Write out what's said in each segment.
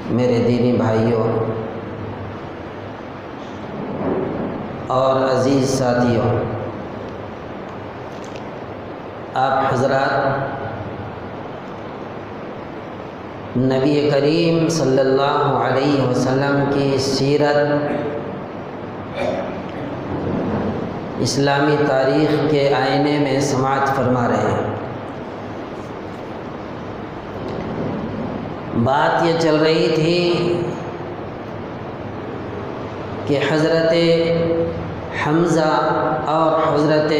میرے دینی بھائیوں اور عزیز ساتھیوں، آپ حضرات نبی کریم صلی اللہ علیہ وسلم کی سیرت، اسلامی تاریخ کے آئینے میں سماعت فرما رہے ہیں۔ بات یہ چل رہی تھی کہ حضرت حمزہ اور حضرت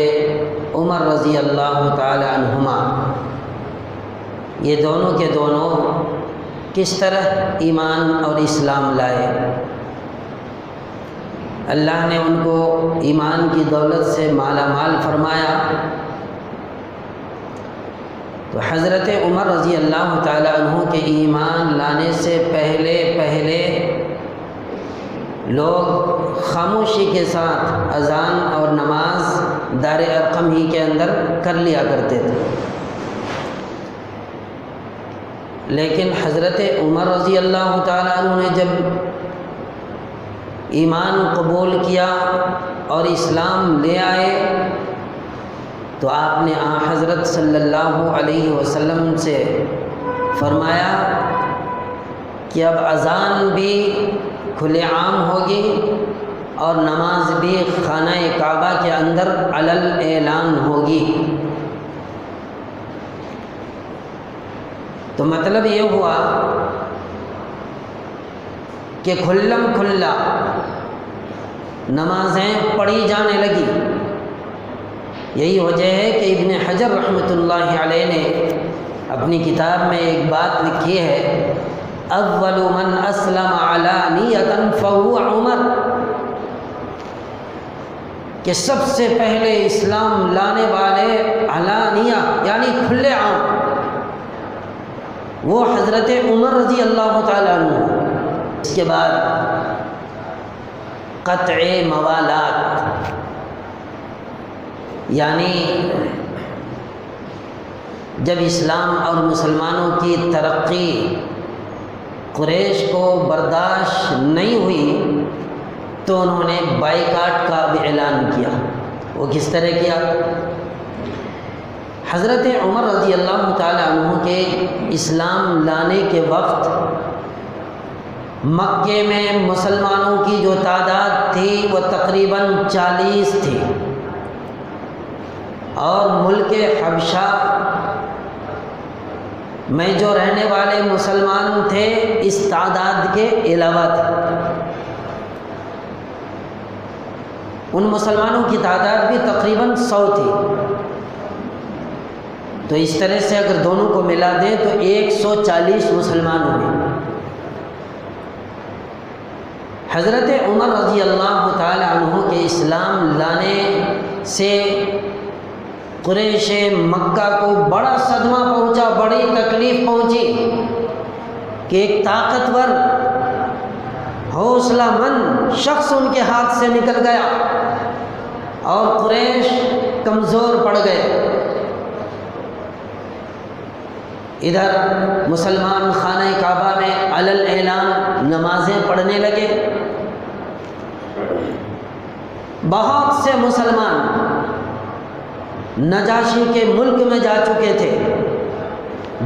عمر رضی اللہ تعالی عنہما یہ دونوں کے دونوں کس طرح ایمان اور اسلام لائے۔ اللہ نے ان کو ایمان کی دولت سے مالا مال فرمایا، تو حضرت عمر رضی اللہ تعالی عنہ کے ایمان لانے سے پہلے لوگ خاموشی کے ساتھ اذان اور نماز دار ارقم ہی کے اندر کر لیا کرتے تھے، لیکن حضرت عمر رضی اللہ تعالی عنہ نے جب ایمان قبول کیا اور اسلام لے آئے تو آپ نے حضرت صلی اللہ علیہ وسلم سے فرمایا کہ اب اذان بھی کھلے عام ہوگی اور نماز بھی خانہ کعبہ کے اندر علل اعلان ہوگی۔ تو مطلب یہ ہوا کہ کھلم کھلا نمازیں پڑھی جانے لگی۔ یہی وجہ ہے کہ ابن حجر رحمۃ اللہ علیہ نے اپنی کتاب میں ایک بات لکھی ہے، اول من اسلم علانیۃ فہو عمر، کہ سب سے پہلے اسلام لانے والے علانیہ یعنی کھلے عام وہ حضرت عمر رضی اللہ تعالیٰ عنہ۔ اس کے بعد قطع موالات، یعنی جب اسلام اور مسلمانوں کی ترقی قریش کو برداشت نہیں ہوئی تو انہوں نے بائیکاٹ کا بھی اعلان کیا۔ وہ کس طرح کیا؟ حضرت عمر رضی اللہ تعالی عنہ کے اسلام لانے کے وقت مکے میں مسلمانوں کی جو تعداد تھی وہ تقریباً 40 تھی، اور ملک حبشہ میں جو رہنے والے مسلمان تھے اس تعداد کے علاوہ تھے۔ ان مسلمانوں کی تعداد بھی تقریباً 100 تھی، تو اس طرح سے اگر دونوں کو ملا دیں تو 140 مسلمان ہوئے۔ حضرت عمر رضی اللہ تعالی عنہ کے اسلام لانے سے قریش مکہ کو بڑا صدمہ پہنچا، بڑی تکلیف پہنچی کہ ایک طاقتور حوصلہ مند شخص ان کے ہاتھ سے نکل گیا اور قریش کمزور پڑ گئے۔ ادھر مسلمان خانہ کعبہ میں علل اعلان نمازیں پڑھنے لگے۔ بہت سے مسلمان نجاشی کے ملک میں جا چکے تھے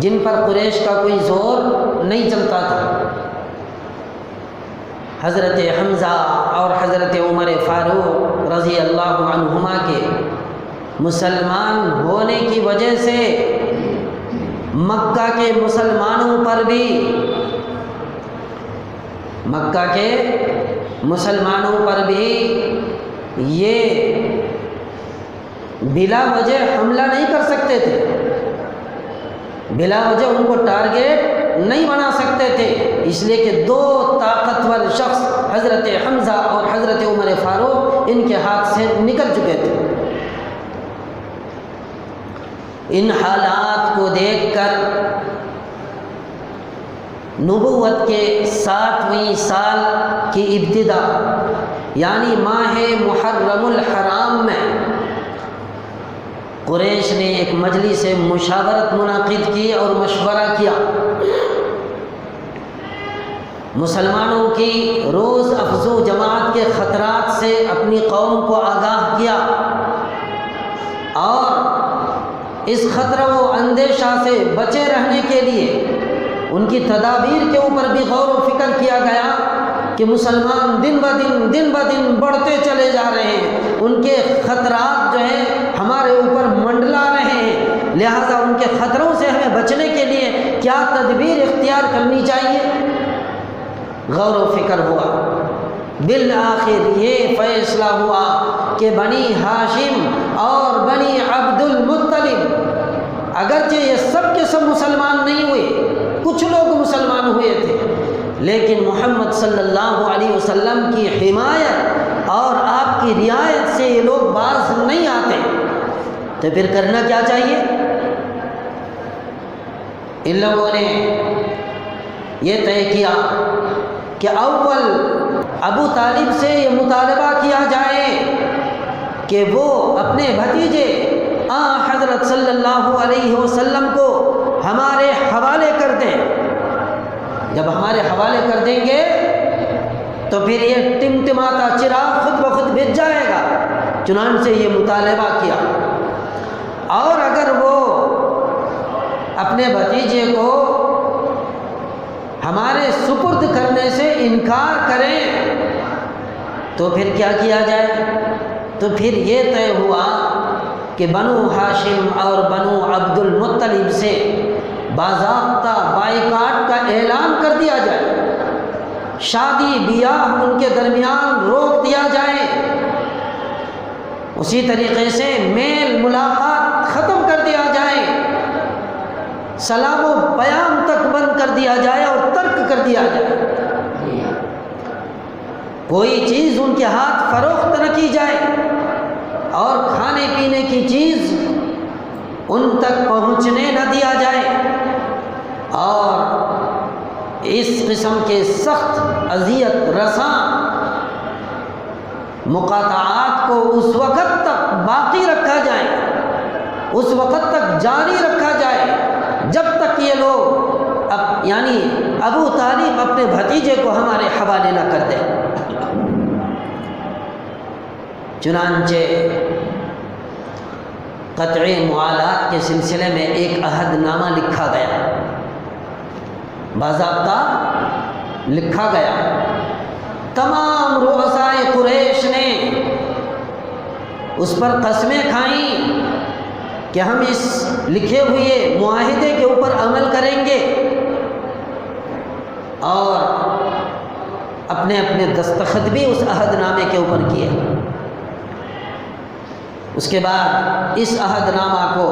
جن پر قریش کا کوئی زور نہیں چلتا تھا۔ حضرت حمزہ اور حضرت عمر فاروق رضی اللہ عنہما کے مسلمان ہونے کی وجہ سے مکہ کے مسلمانوں پر بھی یہ بلا وجہ حملہ نہیں کر سکتے تھے، بلا وجہ ان کو ٹارگیٹ نہیں بنا سکتے تھے، اس لیے کہ دو طاقتور شخص حضرت حمزہ اور حضرت عمر فاروق ان کے ہاتھ سے نکل چکے تھے۔ ان حالات کو دیکھ کر نبوت کے 7ویں سال کی ابتدا یعنی ماہ محرم الحرام میں قریش نے ایک مجلس مشاورت منعقد کی اور مشورہ کیا مسلمانوں کی روز افزو جماعت کے خطرات سے اپنی قوم کو آگاہ کیا اور اس خطرہ و اندیشہ سے بچے رہنے کے لیے ان کی تدابیر کے اوپر بھی غور و فکر کیا گیا کہ مسلمان دن بہ دن بڑھتے چلے جا رہے ہیں، ان کے خطرات جو ہیں ہمارے اوپر منڈلا رہے ہیں، لہذا ان کے خطروں سے ہمیں بچنے کے لیے کیا تدبیر اختیار کرنی چاہیے۔ غور و فکر ہوا، بالآخر یہ فیصلہ ہوا کہ بنی ہاشم اور بنی عبد المطلب، اگرچہ یہ سب کے سب مسلمان نہیں ہوئے، کچھ لوگ مسلمان ہوئے تھے، لیکن محمد صلی اللہ علیہ وسلم کی حمایت اور آپ کی رعایت سے یہ لوگ باز نہیں آتے، تو پھر کرنا کیا چاہیے؟ ان لوگوں نے یہ طے کیا کہ اول ابو طالب سے یہ مطالبہ کیا جائے کہ وہ اپنے بھتیجے حضرت صلی اللہ علیہ وسلم کو ہمارے حوالے کر دیں۔ جب ہمارے حوالے کر دیں گے تو پھر یہ ٹمٹماتا چراغ خود بخود بجھ جائے گا، چنانچہ یہ مطالبہ کیا۔ اور اگر وہ اپنے بھتیجے کو ہمارے سپرد کرنے سے انکار کریں تو پھر کیا کیا جائے؟ تو پھر یہ طے ہوا کہ بنو ہاشم اور بنو عبد المطلب سے باضابطہ بائیکاٹ کا اعلان کر دیا جائے، شادی بیاہ ان کے درمیان روک دیا جائے، اسی طریقے سے میل ملاقات ختم کر دیا جائے، سلام و پیام تک بند کر دیا جائے اور ترک کر دیا جائے، کوئی چیز ان کے ہاتھ فروخت نہ کی جائے اور کھانے پینے کی چیز ان تک پہنچنے نہ دیا جائے، اور اس قسم کے سخت اذیت رساں مقاطعات کو اس وقت تک باقی رکھا جائے، اس وقت تک جاری رکھا جائے جب تک یہ لوگ یعنی ابو طالب اپنے بھتیجے کو ہمارے حوالے نہ کر دے۔ چنانچہ قطع موالات کے سلسلے میں ایک عہد نامہ لکھا گیا، باضابطہ لکھا گیا، تمام رؤسائے قریش نے اس پر قسمیں کھائیں کہ ہم اس لکھے ہوئے معاہدے کے اوپر عمل کریں گے، اور اپنے اپنے دستخط بھی اس عہد نامے کے اوپر کیے۔ اس کے بعد اس عہد نامہ کو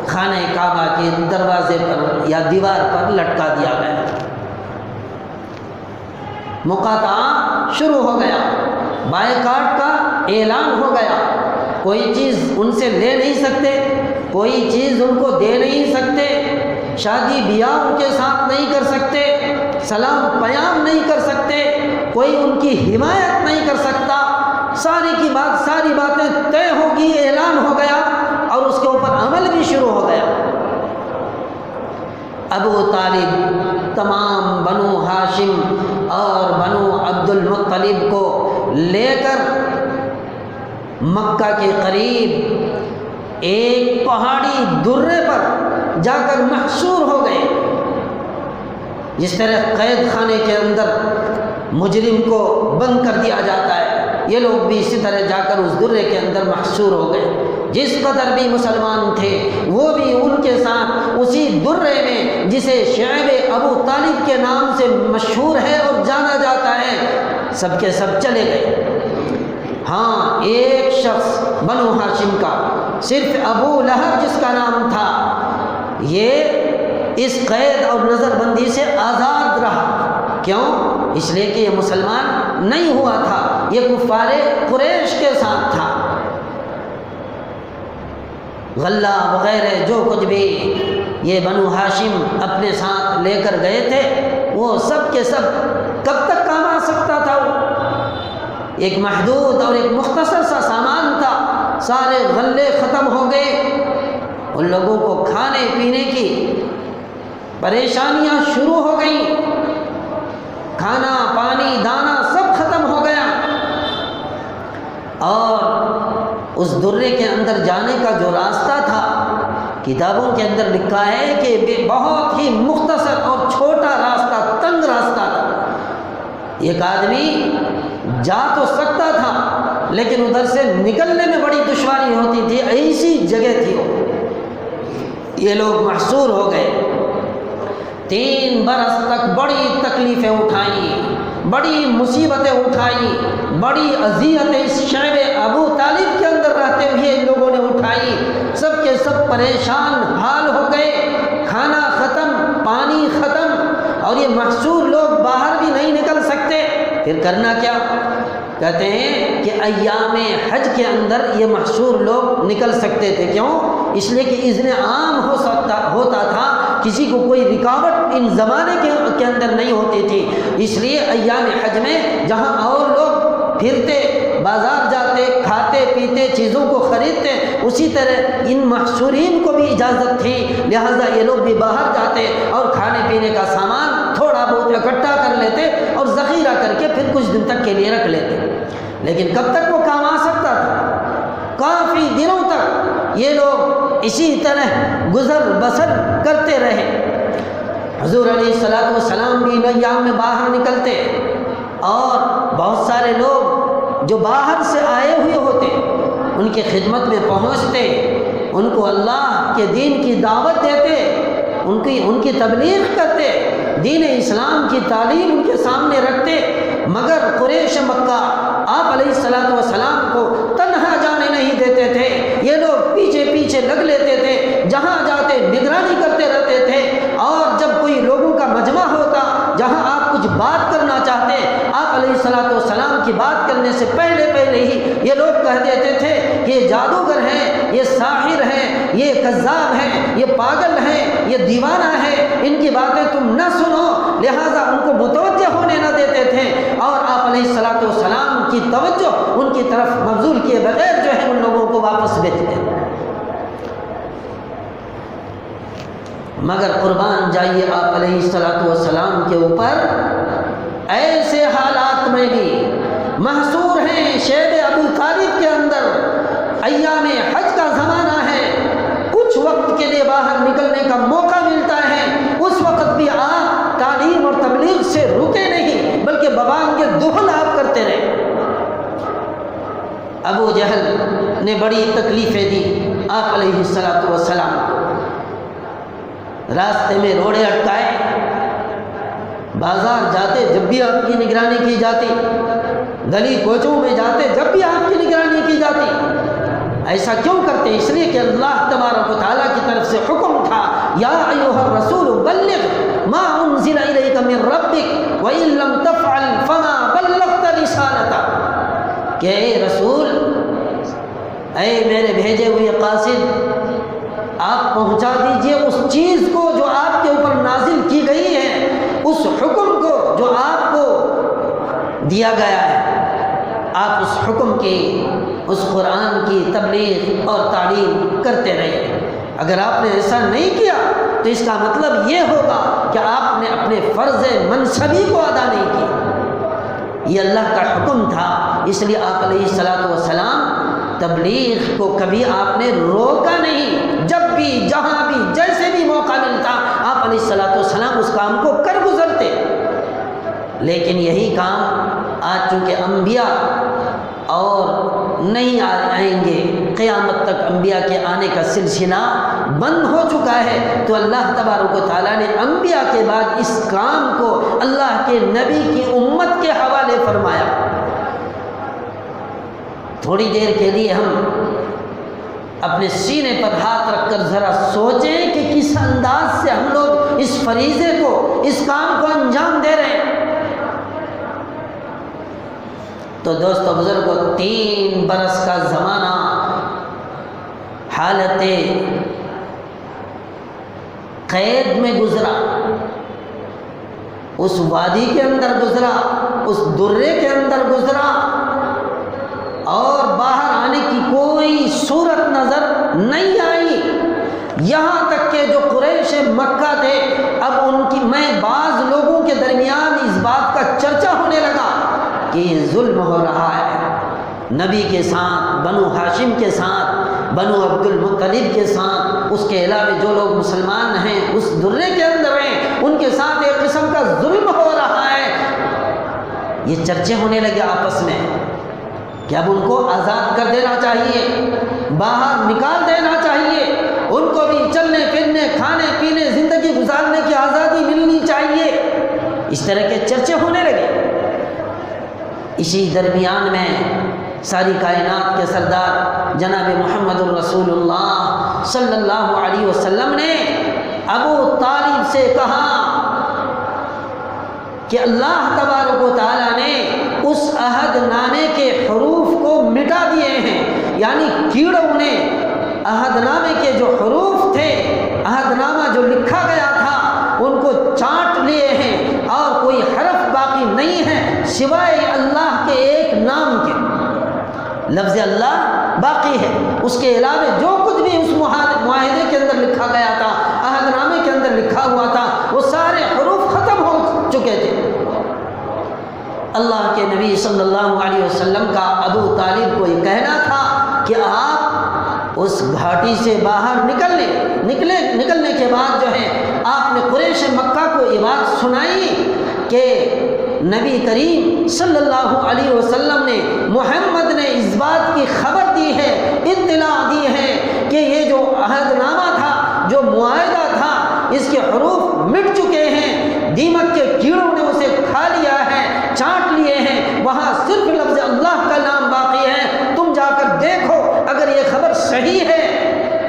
خانہ کعبہ کے دروازے پر یا دیوار پر لٹکا دیا گیا، مقاطعہ شروع ہو گیا، بائیکاٹ کا اعلان ہو گیا، کوئی چیز ان سے لے نہیں سکتے، کوئی چیز ان کو دے نہیں سکتے، شادی بیاہ ان کے ساتھ نہیں کر سکتے، سلام پیام نہیں کر سکتے، کوئی ان کی حمایت نہیں کر سکتا، ساری باتیں طے ہوگی، اعلان ہو گیا اور اس کے اوپر عمل بھی شروع ہو گیا۔ ابو طالب تمام بنو ہاشم اور بنو عبد المطلب کو لے کر مکہ کے قریب ایک پہاڑی درے پر جا کر محشور ہو گئے۔ جس طرح قید خانے کے اندر مجرم کو بند کر دیا جاتا ہے، یہ لوگ بھی اسی طرح جا کر اس درے کے اندر محشور ہو گئے۔ جس قدر بھی مسلمان تھے وہ بھی ان کے ساتھ اسی درے میں، جسے شعب ابو طالب کے نام سے مشہور ہے اور جانا جاتا ہے، سب کے سب چلے گئے۔ ہاں، ایک شخص بنو ہاشم کا، صرف ابو لہب جس کا نام تھا، یہ اس قید اور نظر بندی سے آزاد رہا۔ کیوں؟ اس لیے کہ یہ مسلمان نہیں ہوا تھا، یہ کفار قریش کے ساتھ تھا۔ غلہ وغیرہ جو کچھ بھی یہ بنو ہاشم اپنے ساتھ لے کر گئے تھے، وہ سب کے سب کب تک کام آ سکتا تھا؟ ایک محدود اور ایک مختصر سا سامان تھا، سارے غلے ختم ہو گئے، ان لوگوں کو کھانے پینے کی پریشانیاں شروع ہو گئیں، کھانا درے کے اندر جانے کا جو راستہ تھا، کتابوں کے اندر لکھا ہے کہ بہت ہی مختصر اور چھوٹا راستہ، تنگ راستہ تھا۔ ایک آدمی جا تو سکتا تھا لیکن ادھر سے نکلنے میں بڑی دشواری ہوتی تھی، ایسی جگہ تھی وہ۔ یہ لوگ محصور ہو گئے، 3 برس تک بڑی تکلیفیں اٹھائیں، بڑی مصیبتیں اٹھائیں، بڑی اذیتیں اس شعب ابو طالب کے اندر رہتے ہوئے ان لوگوں نے اٹھائی۔ سب کے سب پریشان حال ہو گئے، کھانا ختم، پانی ختم، اور یہ محصور لوگ باہر بھی نہیں نکل سکتے۔ پھر کرنا کیا؟ کہتے ہیں کہ ایام حج کے اندر یہ محصور لوگ نکل سکتے تھے۔ کیوں؟ اس لیے کہ اذن عام ہوتا تھا، کسی کو کوئی رکاوٹ ان زمانے کے اندر نہیں ہوتی تھی۔ اس لیے ایام حج میں جہاں اور لوگ پھرتے، بازار جاتے، کھاتے پیتے، چیزوں کو خریدتے، اسی طرح ان محصورین کو بھی اجازت تھی، لہذا یہ لوگ بھی باہر جاتے اور کھانے پینے کا سامان تھوڑا بہت اکٹھا کر لیتے اور ذخیرہ کر کے پھر کچھ دن تک کے لیے رکھ لیتے۔ لیکن کب تک وہ کام آ سکتا تھا؟ کافی دنوں تک یہ لوگ اسی طرح گزر بسر کرتے رہے۔ حضور علیہ الصلوۃ والسلام بھی ان ایام میں باہر نکلتے، اور بہت سارے لوگ جو باہر سے آئے ہوئے ہوتے ان کی خدمت میں پہنچتے، ان کو اللہ کے دین کی دعوت دیتے، ان کی تبلیغ کرتے، دین اسلام کی تعلیم ان کے سامنے رکھتے۔ مگر قریش مکہ آپ علیہ الصلوۃ والسلام کو تنہا جانے نہیں دیتے تھے، یہ لوگ پیچھے پیچھے لگ لیتے تھے، جہاں جاتے نگرانی کرتے رہتے تھے، اور جب کوئی لوگوں کا مجمع ہوتا جہاں آپ کچھ بات کرنا چاہتے، آپ علیہ الصلوۃ والسلام کی بات کرنے سے پہلے ہی یہ لوگ کہہ دیتے تھے کہ یہ جادوگر ہیں، یہ ساحر ہیں، یہ کذاب ہیں، یہ پاگل ہیں، یہ دیوانہ ہے، ان کی باتیں تم نہ سنو، لہذا ان کو متوجہ ہونے نہ دیتے تھے، اور آپ علیہ الصلوۃ والسلام کی توجہ ان کی طرف مبذول کیے بغیر جو ہے ان لوگوں کو واپس بھیجتے۔ مگر قربان جائیے آپ علیہ الصلوۃ والسلام کے اوپر ایسے حالات میں بھی محصور ہیں شیب ابو طالب کے اندر، ایام حج کا زمانہ ہے، کچھ وقت کے لیے باہر نکلنے کا موقع ملتا ہے، اس وقت بھی آپ تعلیم اور تبلیغ سے رکے نہیں بلکہ ببانگ دہل آپ کرتے رہے۔ ابو جہل نے بڑی تکلیفیں دی آپ علیہ الصلوۃ والسلام کو، راستے میں روڑے اٹکائے، بازار جاتے جب بھی آپ کی نگرانی کی جاتی، گلی کوچوں میں جاتے جب بھی آپ کی نگرانی کی جاتی۔ ایسا کیوں کرتے؟ اس لیے کہ اللہ تبارک و تعالیٰ کی طرف سے حکم تھا، یا ایھا الرسول بلغ ما انزل الیک من ربک وان لم تفعل فما بلغت رسالتہ، کہ اے رسول، اے میرے بھیجے ہوئے قاصد، آپ پہنچا دیجئے اس چیز کو جو آپ کے اوپر نازل کی گئی ہے، اس حکم کو جو آپ کو دیا گیا ہے، آپ اس حکم کی، اس قرآن کی تبلیغ اور تعلیم کرتے رہے۔ اگر آپ نے ایسا نہیں کیا تو اس کا مطلب یہ ہوگا کہ آپ نے اپنے فرض منصبی کو ادا نہیں کیا۔ یہ اللہ کا حکم تھا، اس لیے آپ علیہ الصلوۃ والسلام تبلیغ کو کبھی آپ نے روکا نہیں، جب بھی جہاں بھی جیسے بھی موقع ملتا آپ علیہ الصلوۃ والسلام اس کام کو کر گزرتے۔ لیکن یہی کام آج چونکہ انبیاء اور نہیں آئیں گے، قیامت تک انبیاء کے آنے کا سلسلہ بند ہو چکا ہے، تو اللہ تبارک و تعالیٰ نے انبیاء کے بعد اس کام کو اللہ کے نبی کی امت کے حوالے فرمایا۔ تھوڑی دیر کے لیے ہم اپنے سینے پر ہاتھ رکھ کر ذرا سوچیں کہ کس انداز سے ہم لوگ اس فریضے کو، اس کام کو انجام دے رہے ہیں۔ تو دوستو بزرگوں، 3 برس کا زمانہ حالت قید میں گزرا، اس وادی کے اندر گزرا، اس درے کے اندر گزرا، اور باہر آنے کی کوئی صورت نظر نہیں آئی، یہاں تک کہ جو قریش مکہ تھے، اب میں بعض لوگوں کے درمیان اس بات کا چرچا ہونے لگا کہ یہ ظلم ہو رہا ہے، نبی کے ساتھ، بنو ہاشم کے ساتھ، بنو عبد المطلب کے ساتھ، اس کے علاوہ جو لوگ مسلمان ہیں اس درے کے اندر ہیں، ان کے ساتھ ایک قسم کا ظلم ہو رہا ہے۔ یہ چرچے ہونے لگے آپس میں کہ اب ان کو آزاد کر دینا چاہیے، باہر نکال دینا چاہیے، ان کو بھی چلنے پھرنے، کھانے پینے، زندگی گزارنے کی آزادی ملنی چاہیے۔ اس طرح کے چرچے ہونے لگے۔ اسی درمیان میں ساری کائنات کے سردار جناب محمد الرسول اللہ صلی اللہ علیہ وسلم نے ابو طالب سے کہا کہ اللہ تبارک و تعالیٰ نے اس عہد نامے کے حروف کو مٹا دیے ہیں، یعنی کیڑوں نے عہد نامے کے جو حروف تھے، عہد نامہ جو لکھا گیا تھا، ان کو چاٹ لیے ہیں اور کوئی حرف باقی نہیں ہے سوائے اللہ کے ایک نام کے۔ لفظ اللہ باقی ہے، اس کے علاوہ جو کچھ بھی اس معاہدے کے اندر لکھا گیا تھا، عہد نامے کے اندر لکھا ہوا تھا، وہ سارے حروف ختم ہو چکے تھے۔ اللہ کے نبی صلی اللہ علیہ وسلم کا ابو طالب کو یہ کہنا تھا کہ آپ اس گھاٹی سے باہر نکلنے کے بعد جو ہے آپ نے قریش مکہ کو یہ بات سنائی کہ نبی کریم صلی اللہ علیہ وسلم نے، محمد نے اس بات کی خبر دی ہے، اطلاع دی ہے کہ یہ جو عہد نامہ تھا، جو معاہدہ تھا، اس کے حروف مٹ چکے ہیں، دیمک کے کیڑوں نے اسے کھا لیا ہے، چاٹ لیے ہیں، وہاں صرف لفظ اللہ کا نام باقی ہے۔ تم جا کر دیکھو، اگر یہ خبر صحیح ہے،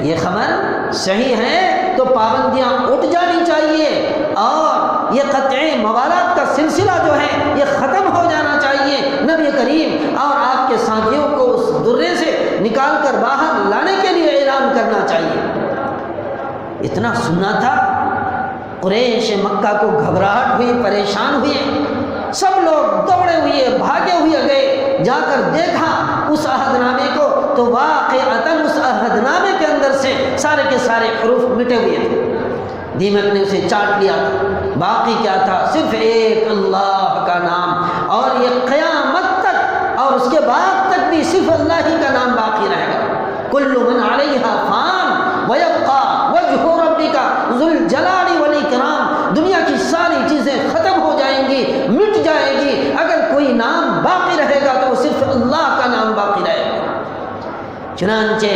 یہ خبر صحیح ہے تو پابندیاں اٹھ جانی چاہیے اور یہ قطعی موالات کا سلسلہ جو ہے یہ ختم ہو جانا چاہیے۔ نبی کریم اور آپ کے ساتھیوں کو اس درے سے نکال کر باہر لانے کے لیے اعلان کرنا چاہیے۔ اتنا سننا تھا، قریش مکہ کو گھبراہٹ ہوئی، پریشان ہوئے، سب لوگ دوڑے ہوئے، بھاگے ہوئے گئے، جا کر دیکھا اس عہد نامے کو تو واقعتاً اس عہد نامے کے اندر سے سارے کے سارے حروف مٹے ہوئے تھے، دیمک نے اسے چاٹ لیا تھا، باقی کیا تھا؟ صرف ایک اللہ کا نام، اور یہ قیامت تک اور اس کے بعد تک بھی صرف اللہ ہی کا نام باقی رہے گا۔ کل من علیہا فان ویبقى وجہ ربک ذو الجلال والاکرام، دنیا کی ساری چیزیں ختم ہو جائیں گی، مٹ جائے گی، اگر کوئی نام باقی رہے گا تو صرف اللہ کا نام باقی رہے گا۔ چنانچہ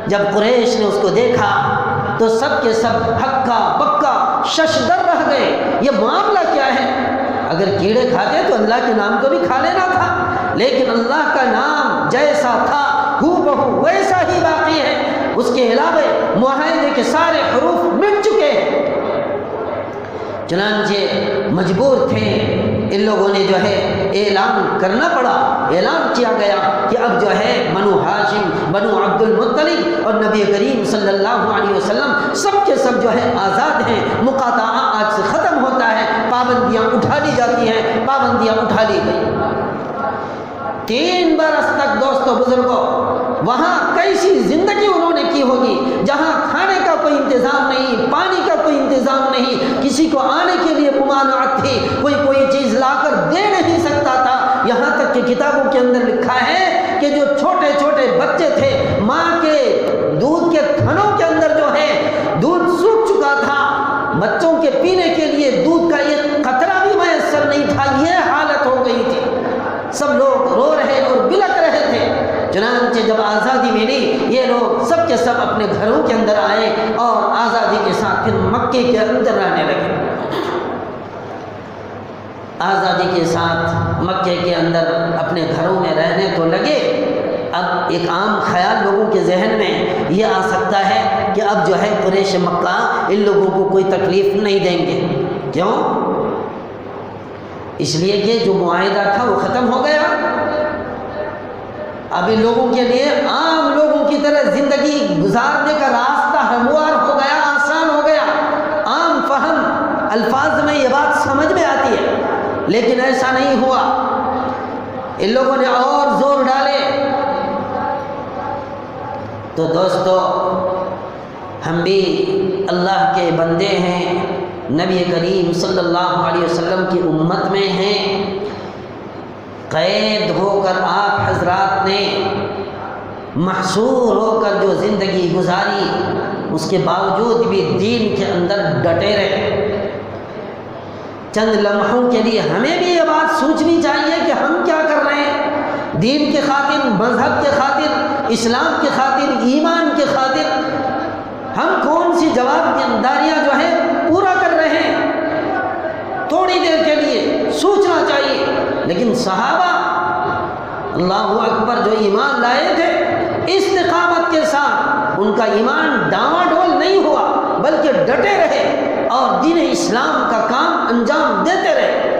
جب قریش نے اس کو دیکھا تو سب کے سب ہکا بکا ششدر رہ گئے، یہ معاملہ کیا ہے؟ اگر کیڑے کھاتے تو اللہ کے نام کو بھی کھا لینا تھا، لیکن اللہ کا نام جیسا تھا ہو بہو ویسا ہی باقی ہے، اس کے علاوہ معاہدے کے سارے حروف مٹ چکے ہیں۔ چنانچہ مجبور تھے، ان لوگوں نے جو ہے اعلان کرنا پڑا، اعلان کیا گیا کہ اب جو ہے بنو ہاشم، بنو عبد المطلب اور نبی کریم صلی اللہ علیہ وسلم سب کے سب جو ہے آزاد ہیں، مقاطعہ آج سے ختم ہوتا ہے، پابندیاں اٹھا لی جاتی ہیں، پابندیاں اٹھا لی گئی۔ 3 برس تک دوستو بزرگوں وہاں کیسی زندگی انہوں نے کی ہوگی، جہاں کھانے کا کوئی انتظام نہیں، پانی کا کوئی انتظام نہیں، کسی کو آنے کے لیے ممانعت تھی، کوئی چیز لا کر دے نہیں سکتا تھا، یہاں تک کہ کتابوں کے اندر لکھا ہے کہ جو چھوٹے چھوٹے بچے تھے، ماں کے دودھ کے تھنوں کے اندر جو ہے دودھ سوکھ چکا تھا، بچوں کے پینے کے لیے دودھ کا ایک قطرہ بھی میسر نہیں تھا، یہ حالت ہو گئی تھی، سب لوگ رو رہے اور بلک رہے تھے۔ چنانچہ جب آزادی ملی، یہ لوگ سب کے سب اپنے گھروں کے اندر آئے اور آزادی کے ساتھ پھر مکے کے اندر رہنے لگے۔ آزادی کے ساتھ مکے کے اندر اپنے گھروں میں رہنے تو لگے۔ اب ایک عام خیال لوگوں کے ذہن میں یہ آ سکتا ہے کہ اب جو ہے قریش مکہ ان لوگوں کو کوئی تکلیف نہیں دیں گے۔ کیوں؟ اس لیے کہ جو معاہدہ تھا وہ ختم ہو گیا، اب ان لوگوں کے لیے عام لوگوں کی طرح زندگی گزارنے کا راستہ ہموار ہو گیا، آسان ہو گیا، عام فہم الفاظ میں یہ بات سمجھ میں آتی ہے، لیکن ایسا نہیں ہوا۔ ان لوگوں نے اور زور ڈالے۔ تو دوستو ہم بھی اللہ کے بندے ہیں، نبی کریم صلی اللہ علیہ وسلم کی امت میں ہیں، قید ہو کر آپ حضرات نے محصور ہو کر جو زندگی گزاری، اس کے باوجود بھی دین کے اندر ڈٹے رہے۔ چند لمحوں کے لیے ہمیں بھی یہ بات سوچنی چاہیے کہ ہم کیا کر رہے ہیں دین کے خاطر، مذہب کے خاطر، اسلام کے خاطر، ایمان کے خاطر۔ ہم کون سی جواب داریاں جو ہیں پورا کر رہے ہیں، تھوڑی دیر کے لیے سوچنا چاہیے۔ لیکن صحابہ اللہ اکبر جو ایمان لائے تھے، استقامت کے ساتھ ان کا ایمان ڈاواں ڈول نہیں ہوا، بلکہ ڈٹے رہے اور دین اسلام کا کام انجام دیتے رہے۔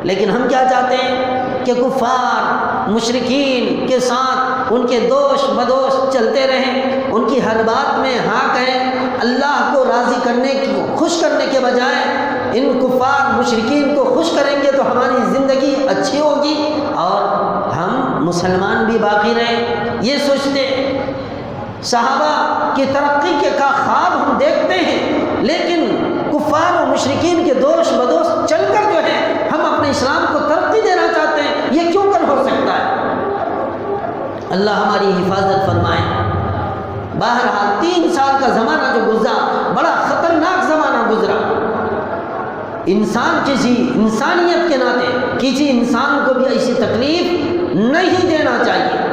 لیکن ہم کیا چاہتے ہیں کہ کفار مشرکین کے ساتھ ان کے دوش بدوش چلتے رہیں، ان کی ہر بات میں ہاں کہیں۔ اللہ کو راضی کرنے کی، خوش کرنے کے بجائے ان کفار مشرکین کو خوش کریں گے تو ہماری زندگی اچھی ہوگی اور ہم مسلمان بھی باقی رہیں، یہ سوچتے۔ صحابہ کی ترقی کے کا خواب ہم دیکھتے ہیں، لیکن کفار و مشرکین کے دوش بدوش چل کر جو ہے ہم اپنے اسلام کو ترقی دینا چاہتے ہیں، یہ کیوں کر ہو سکتا ہے؟ اللہ ہماری حفاظت فرمائے۔ بہرحال 3 سال کا زمانہ جو گزرا، بڑا خطرناک زمانہ گزرا۔ انسان کسی انسانیت کے ناطے کسی انسان کو بھی ایسی تکلیف نہیں دینا چاہیے۔